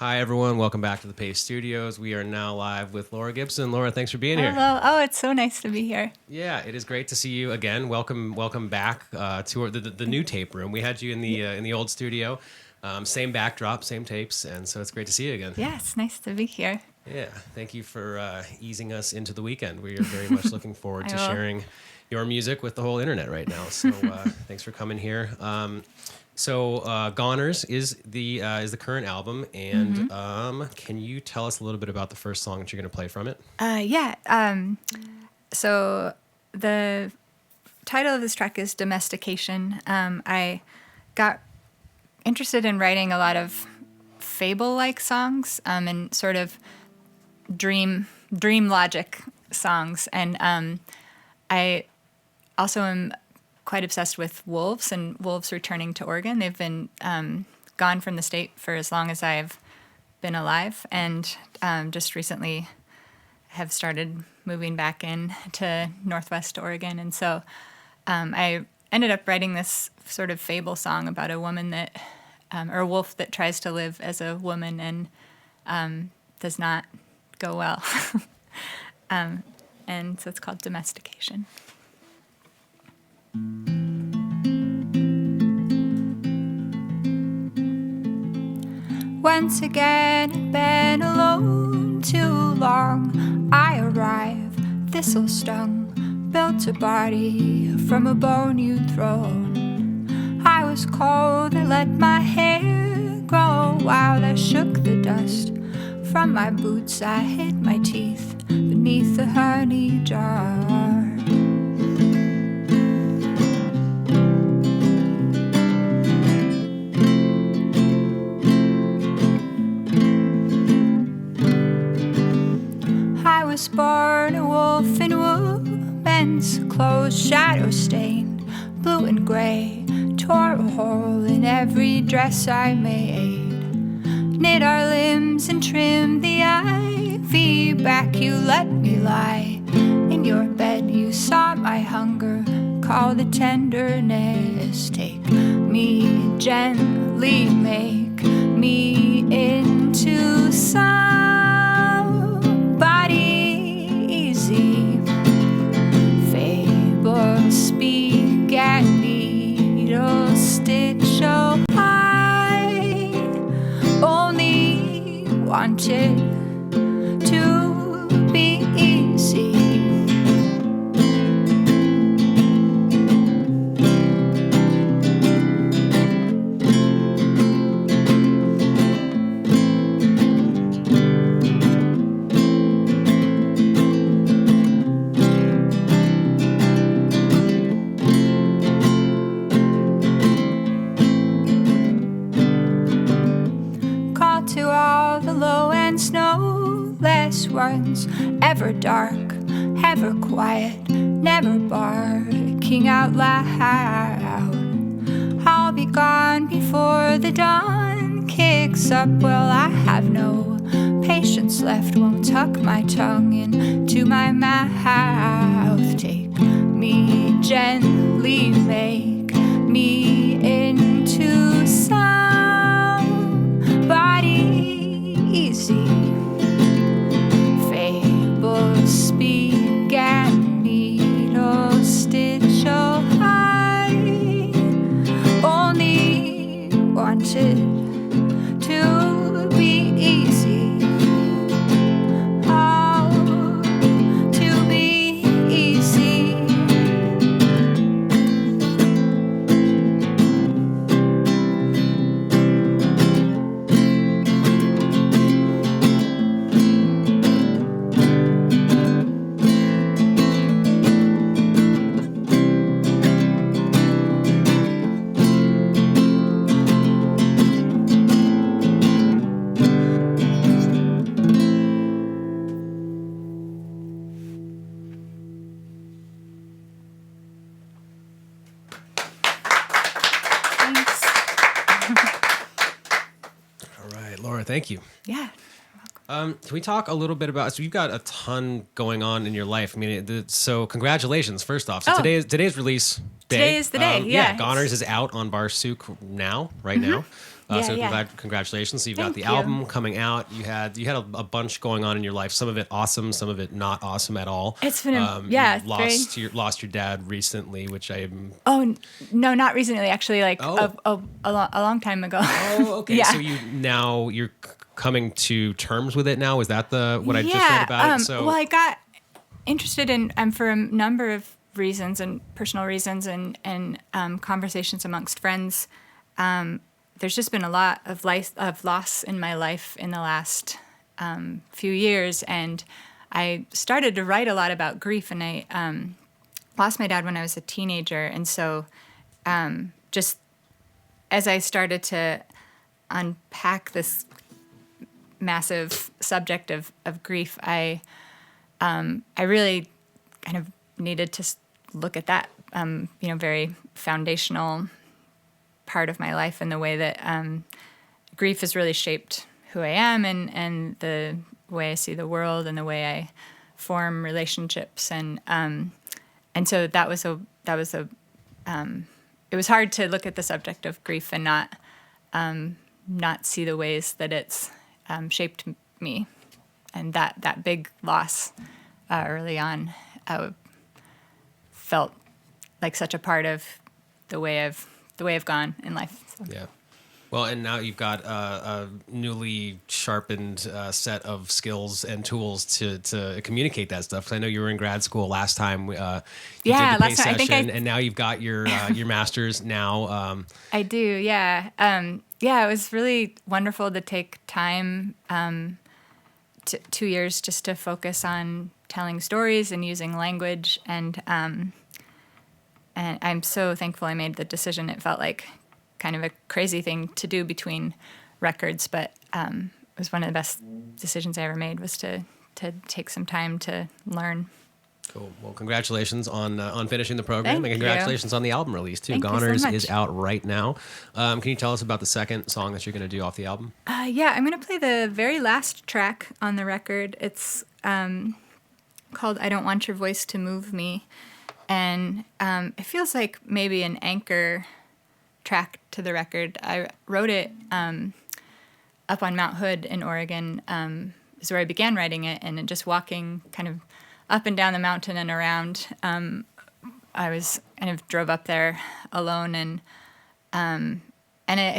Hi, everyone. Welcome back to the Paste Studios. We are now live with Laura Gibson. Laura, thanks for being here. Hello. Oh, it's so nice to be here. Yeah, it is great to see you again. Welcome back to the new tape room. We had you in the old studio, same backdrop, same tapes, and so it's great to see you again. Yeah, it's nice to be here. Yeah, thank you for easing us into the weekend. We are very much looking forward to sharing your music with the whole internet right now. So thanks for coming here. So Goners is the current album, and can you tell us a little bit about the first song that you're going to play from it? So the title of this track is Domestication. I got interested in writing a lot of fable-like songs and sort of dream logic songs, and I also am quite obsessed with wolves and wolves returning to Oregon. They've been gone from the state for as long as I've been alive, and just recently have started moving back in to Northwest Oregon. And so I ended up writing this sort of fable song about a woman that, or a wolf that tries to live as a woman and does not go well. And so it's called Domestication. Once again, I've been alone too long. I arrive, thistle stung, built a body from a bone you'd thrown. I was cold, I let my hair grow wild. I shook the dust from my boots. I hid my teeth beneath the honey jar. I was born a wolf in woman's clothes, shadow stained, blue and gray, tore a hole in every dress I made. Knit our limbs and trim the ivy back. You let me lie in your bed. You saw my hunger, call the tenderness. Take me gently, make me into somebody easy. Fable speak and needle stitch. Oh, I only wanted to be easy. Call to all the low and snowless ones, ever dark, ever quiet, never barking out loud. I'll be gone before the dawn kicks up. Well, I have no patience left, won't tuck my tongue into my mouth. Take me gently, make me into somebody easy. Fables speak and needle stitch. Oh, I only wanted to be easy. Oh, to be easy. Thanks. All right, Laura, thank you. Yeah. Can we talk a little bit about? So you've got a ton going on in your life. I mean, so congratulations, first off. So today's release day. Today is the day. Yeah, Goners is out on Barsook right now. Congratulations. So you've got the album coming out. You had a bunch going on in your life. Some of it awesome, some of it not awesome at all. It's been you lost your dad recently, which I am. Oh no, not recently. Actually, a long time ago. Oh, okay. Yeah. So you're coming to terms with it now. Is that what I just read about it? So well, I got interested in for a number of reasons and personal reasons and conversations amongst friends. There's just been a lot of loss in my life in the last few years, and I started to write a lot about grief. And I lost my dad when I was a teenager, and so just as I started to unpack this massive subject of grief, I really kind of needed to look at that very foundational part of my life and the way that grief has really shaped who I am and the way I see the world and the way I form relationships and so it was hard to look at the subject of grief and not see the ways that it's shaped me, and that big loss early on felt like such a part of the way I've gone in life. So. Yeah. Well, and now you've got a newly sharpened set of skills and tools to communicate that stuff. Because I know you were in grad school last time. You did the Paste session, and now you've got your master's now. I do, yeah. It was really wonderful to take time, 2 years just to focus on telling stories and using language. And I'm so thankful I made the decision. It felt like kind of a crazy thing to do between records, but it was one of the best decisions I ever made was to take some time to learn. Cool. Well, congratulations on finishing the program, Thank and congratulations you. on the album release too. Thank Goners you so much. is out right now. Can you tell us about the second song that you're going to do off the album? I'm going to play the very last track on the record. It's called "I Don't Want Your Voice to Move Me," and it feels like maybe an anchor track to the record. I wrote it up on Mount Hood in Oregon, is where I began writing it, and just walking kind of up and down the mountain and around. I was kind of drove up there alone, and I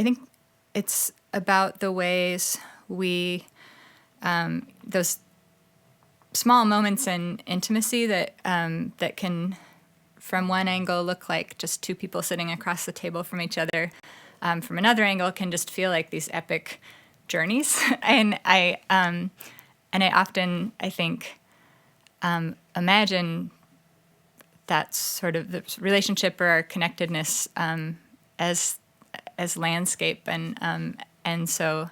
think it's about the ways we those small moments in intimacy that can, from one angle, look like just two people sitting across the table from each other. From another angle, can just feel like these epic journeys. And I often, I think, imagine that sort of the relationship or our connectedness as landscape, and so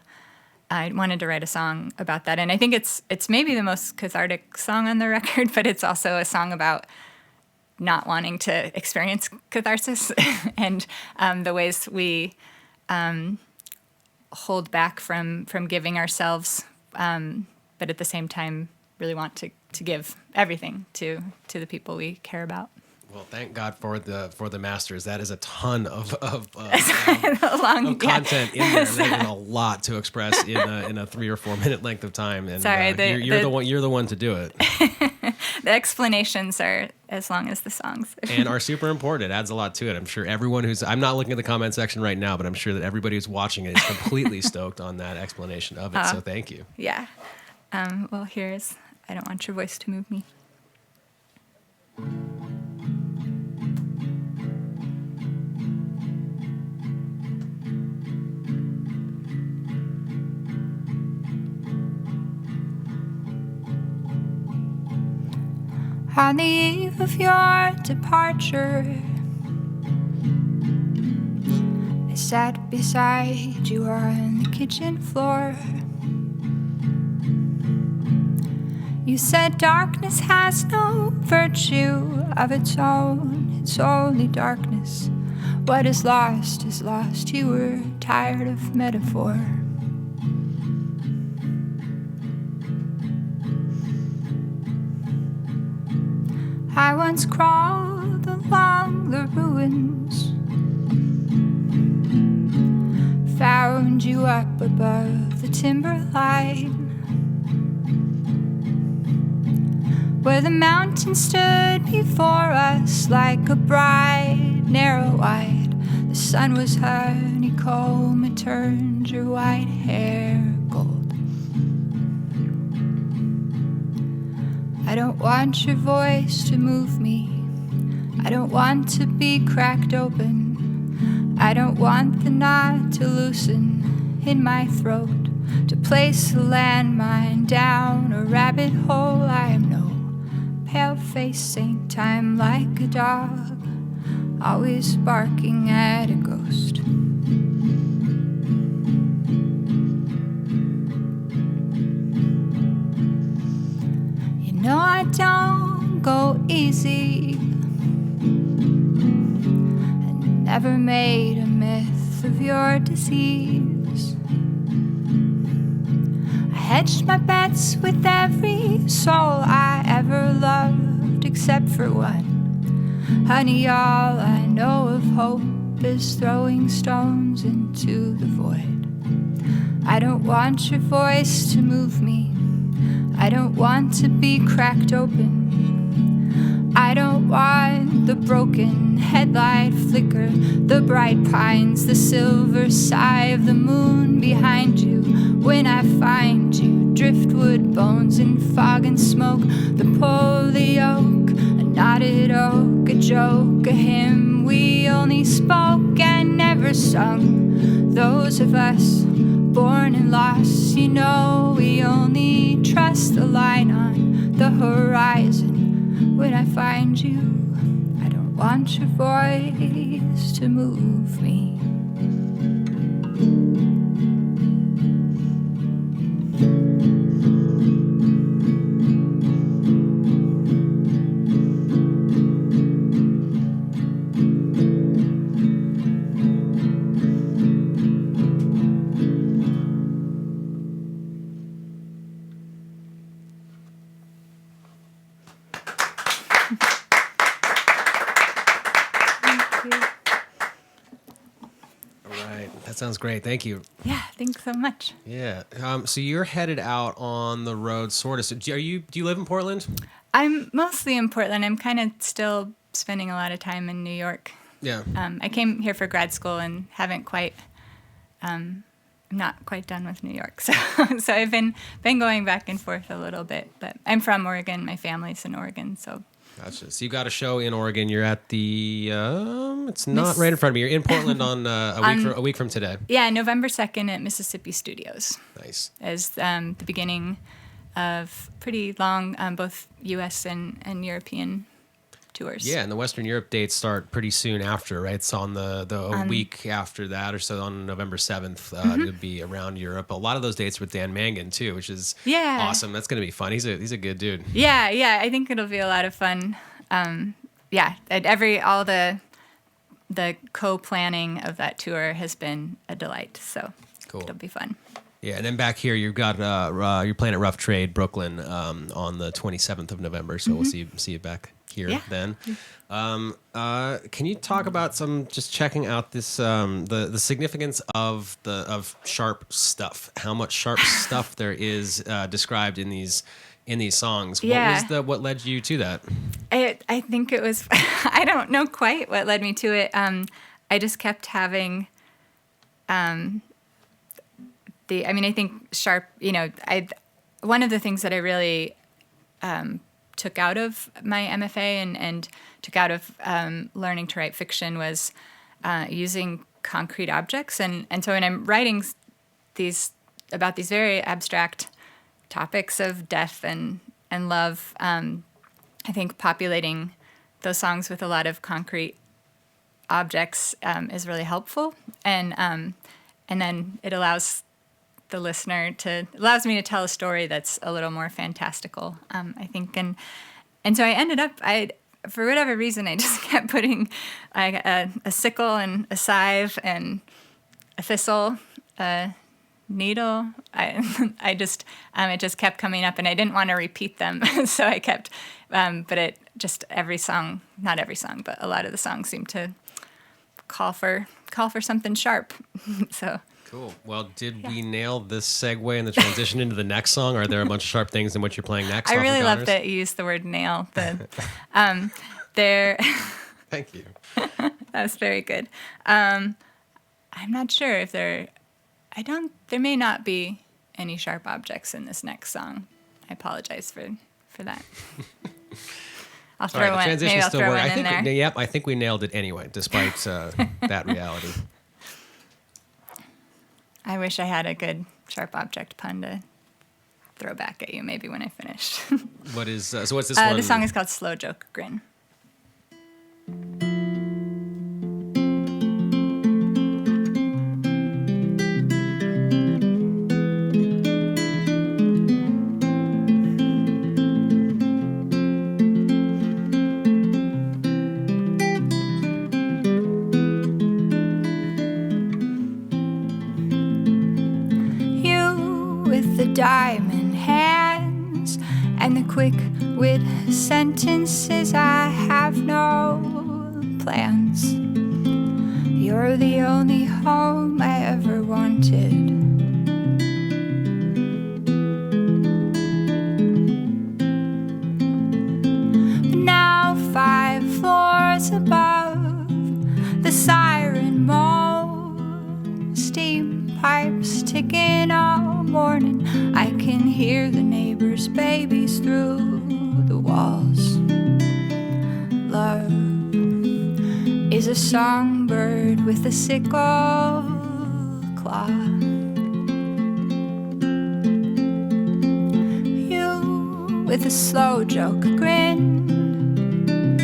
I wanted to write a song about that. And I think it's maybe the most cathartic song on the record, but it's also a song about not wanting to experience catharsis and the ways we hold back from giving ourselves, but at the same time really want to give everything to the people we care about. Well, thank God for the masters. That is a ton of content in there. There's a lot to express in a 3 or 4 minute length of time. And you're the one to do it. The explanations are as long as the songs. And are super important. It adds a lot to it. I'm sure everyone I'm not looking at the comment section right now, but I'm sure that everybody who's watching it is completely stoked on that explanation of it. So thank you. Yeah. Well, here's "I Don't Want Your Voice to Move Me." On the eve of your departure, I sat beside you on the kitchen floor. You said darkness has no virtue of its own, it's only darkness. What is lost is lost. You were tired of metaphor. I once crawled along the ruins, found you up above the timberline, where the mountain stood before us like a bride, narrow-eyed. The sun was honeycomb, it turned your white hair gold. I don't want your voice to move me. I don't want to be cracked open. I don't want the knot to loosen in my throat, to place a landmine down a rabbit hole. I am no pale-faced saint, I'm like a dog, always barking at a ghost. You know I don't go easy, and never made a myth of your disease. I hedged my bets with every soul I ever loved, except for one. Honey, all I know of hope is throwing stones into the void. I don't want your voice to move me. I don't want to be cracked open. I don't want the broken headlight flicker, the bright pines, the silver sigh of the moon behind you. When I find you, driftwood bones in fog and smoke, the pull of the oak, a knotted oak, a joke, a hymn we only spoke and never sung. Those of us born and lost, you know we only trust the line on the horizon. When I find you, I don't want your voice to move me. That sounds great. Thank you. Yeah, thanks so much. Yeah. So you're headed out on the road, sort of. So do you live in Portland? I'm mostly in Portland. I'm kind of still spending a lot of time in New York. Yeah. I came here for grad school and haven't quite, not quite done with New York. So I've been going back and forth a little bit. But I'm from Oregon. My family's in Oregon, so. Gotcha. So you got a show in Oregon. You're at the, it's not right in front of me. You're in Portland on a week from today. Yeah, November 2nd at Mississippi Studios. Nice. As the beginning of pretty long, both U.S. and European tours. Yeah, and the Western Europe dates start pretty soon after, right? It's on a week after that, or so on November 7th. It'll be around Europe. A lot of those dates with Dan Mangan too, which is awesome. That's going to be fun. He's a good dude. Yeah. I think it'll be a lot of fun. All the co-planning of that tour has been a delight. So cool. It'll be fun. Yeah, and then back here you've got you're playing at Rough Trade Brooklyn on the 27th of November. So we'll see you back here then. Can you talk about just checking out this the significance of sharp stuff? How much sharp stuff there is described in these songs? What led you to that? I think it was I don't know quite what led me to it. I just kept having I think sharp, one of the things that I really took out of my MFA and took out of learning to write fiction was using concrete objects. And so when I'm writing about these very abstract topics of death and love, I think populating those songs with a lot of concrete objects is really helpful. And then it allows the listener allows me to tell a story that's a little more fantastical, I think. And so I ended up, for whatever reason, I just kept putting a sickle and a scythe and a thistle needle. I just it just kept coming up, and I didn't want to repeat them, so I kept. But it just every song, not every song, but a lot of the songs seem to call for something sharp. So cool. Well, did we nail this segue and the transition into the next song? Are there a bunch of sharp things in what you're playing next? I really love that you used the word nail. There. Thank you. That was very good. I'm not sure if there may not be any sharp objects in this next song. I apologize for that. I'll throw one. Maybe I'll throw one in there. Yep, I think we nailed it anyway, despite that reality. I wish I had a good sharp object pun to throw back at you maybe when I finished. What's this one? The song is called Slow Joke Grin. Diamond hands and the quick wit sentences. I have no plans. You're the only home I ever wanted. But now 5 floors above, the siren moan, steam pipes ticking all morning. I can hear the neighbors' babies through the walls. Love is a songbird with a sickle claw. You with a slow joke grin,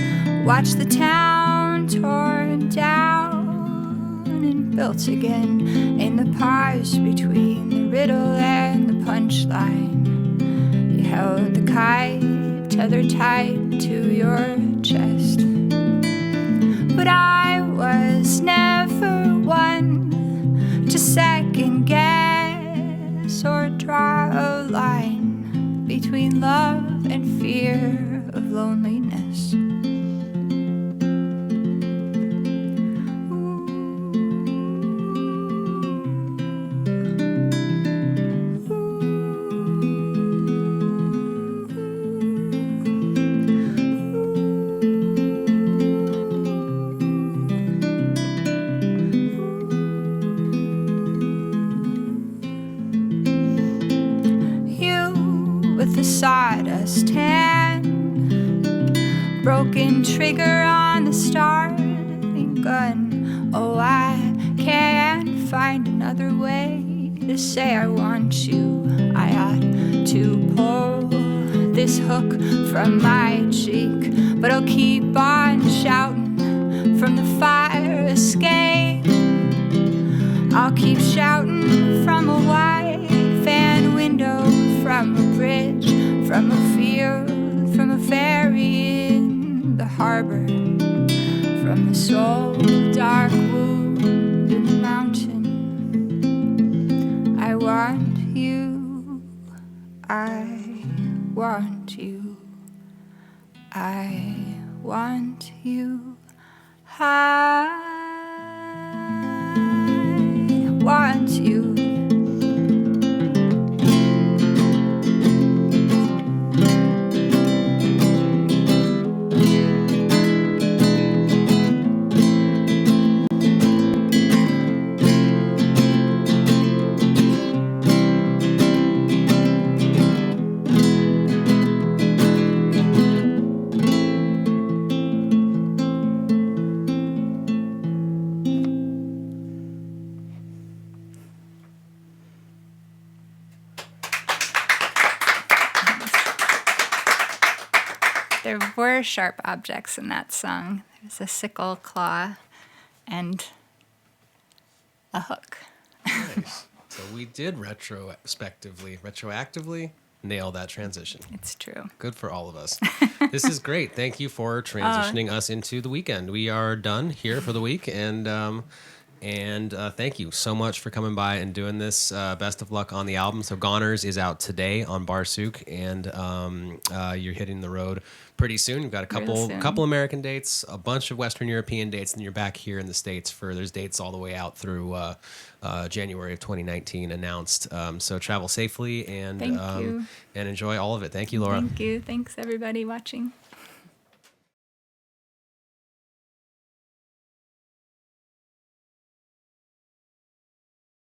watch the town torn down and built again in the pause between the riddle and the punchline. You held the kite tethered tight to your chest. But I was never one to second guess or draw a line between love and fear of loneliness. Sawdust hand, broken trigger on the starting gun. Oh, I can't find another way to say I want you. I ought to pull this hook from my cheek, but I'll keep on shouting from the fire escape. I'll keep shouting from a wide fan window, from a bridge, from a field, from a ferry in the harbor, from the soul dark wound in the mountain. I want you, I want you, I want you, I want you. There were sharp objects in that song. There was a sickle claw and a hook. Nice. So we did retroactively nail that transition. It's true. Good for all of us. This is great. Thank you for transitioning us into the weekend. We are done here for the week, and And thank you so much for coming by and doing this. Best of luck on the album. So Goners is out today on Barsuk, and you're hitting the road pretty soon. You've got a couple American dates, a bunch of Western European dates, and you're back here in the States for there's dates all the way out through January of 2019 announced. So travel safely and Thank you. and enjoy all of it. Thank you, Laura. Thank you. Thanks everybody watching.